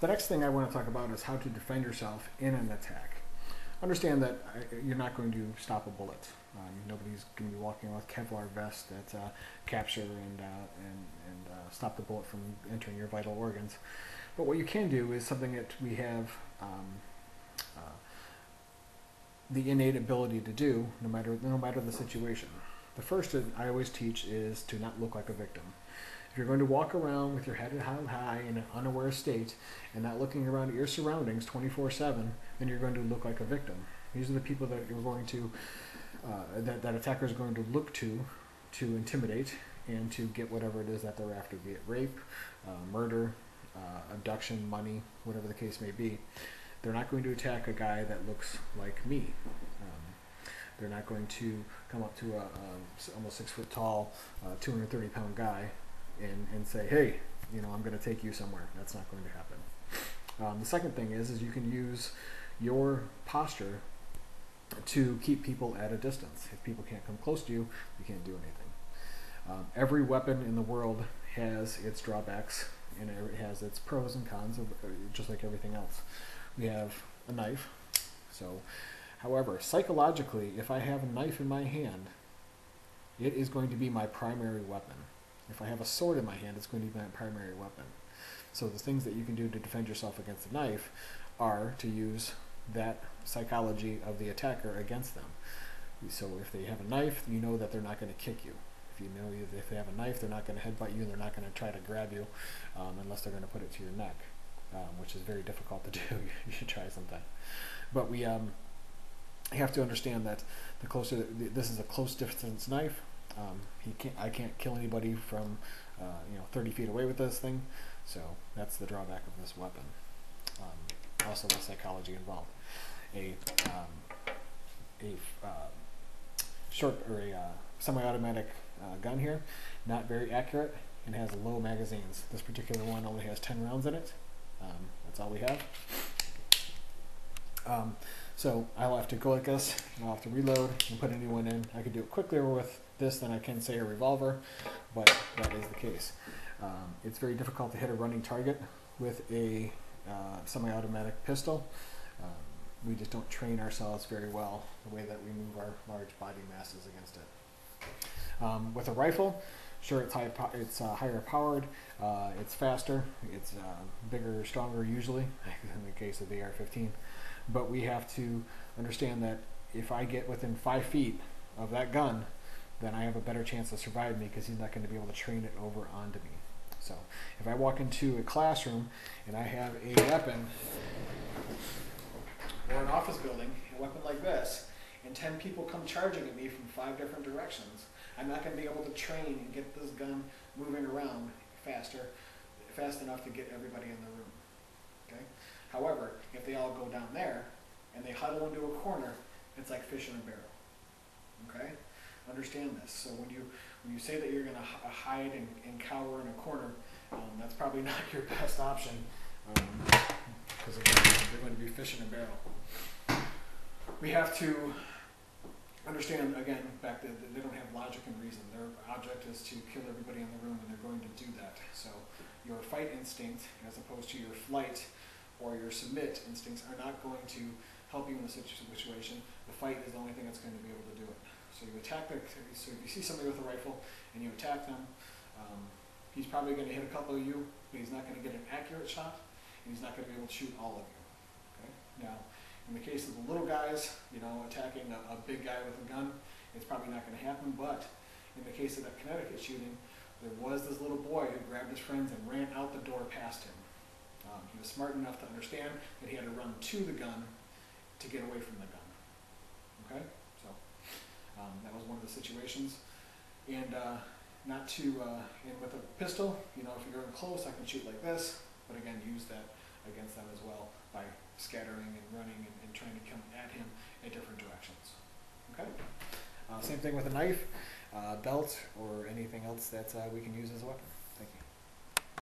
The next thing I want to talk about is how to defend yourself in an attack. Understand that you're not going to stop a bullet. Nobody's going to be walking around with Kevlar vest that capture and stop the bullet from entering your vital organs. But what you can do is something that we have the innate ability to do, no matter the situation. The first that I always teach is to not look like a victim. If you're going to walk around with your head held high in an unaware state and not looking around at your surroundings 24/7, then you're going to look like a victim. These are the people that you're going to, that attacker is going to look to intimidate and to get whatever it is that they're after, be it rape, murder, abduction, money, whatever the case may be. They're not going to attack a guy that looks like me. They're not going to come up to a almost 6 foot tall, 230 pound guy and say, hey, I'm going to take you somewhere. That's not going to happen. The second thing is you can use your posture to keep people at a distance. If people can't come close to you, you can't do anything. Every weapon in the world has its drawbacks and it has its pros and cons, just like everything else. We have a knife. However, psychologically, if I have a knife in my hand, it is going to be my primary weapon. If I have a sword in my hand, it's going to be my primary weapon. So the things that you can do to defend yourself against a knife are to use that psychology of the attacker against them. So if they have a knife, you know that they're not going to kick you. If they have a knife, they're not going to headbutt you and they're not going to try to grab you unless they're going to put it to your neck, which is very difficult to do. You should try sometime. But we have to understand that this is a close distance knife. I can't kill anybody from 30 feet away with this thing, so that's the drawback of this weapon. Also, the psychology involved. A semi-automatic gun here, not very accurate, and has low magazines. This particular one only has 10 rounds in it. That's all we have. So I'll have to go like this, and I'll have to reload and put a new one in. I could do it quickly with this than I can, say, a revolver, but that is the case. It's very difficult to hit a running target with a semi-automatic pistol. We just don't train ourselves very well the way that we move our large body masses against it. With a rifle, sure, it's higher powered, it's faster, it's bigger, stronger usually, in the case of the AR-15. But we have to understand that if I get within 5 feet of that gun, then I have a better chance to survive me because he's not going to be able to train it over onto me. So if I walk into a classroom and I have a weapon or an office building, a weapon like this, and 10 people come charging at me from 5 different directions, I'm not going to be able to train and get this gun moving around fast enough to get everybody in the room. Okay? However, if they all go down there and they huddle into a corner, it's like fish in a barrel. Okay? Understand this. So when you say that you're going to hide and cower in a corner, that's probably not your best option because they're going to be fish in a barrel. We have to understand, again, back that they don't have logic and reason. Their object is to kill everybody in the room, and they're going to do that. So your fight instinct, as opposed to your flight or your submit instincts, are not going to help you in the situation. The fight is the only thing that's going to be able to do it. So you attack so if you see somebody with a rifle and you attack them, he's probably going to hit a couple of you, but he's not going to get an accurate shot, and he's not going to be able to shoot all of you. Okay? Now, in the case of the little guys, attacking a big guy with a gun, it's probably not going to happen. But in the case of that Connecticut shooting, there was this little boy who grabbed his friends and ran out the door past him. He was smart enough to understand that he had to run to the gun to get away from the gun. Okay, so that was one of the situations. And and with a pistol, if you're in close, I can shoot like this. But again, use that against them as well by scattering and running and trying to come at him at different directions. Okay. Same thing with a knife, belt, or anything else that we can use as a weapon. Thank you.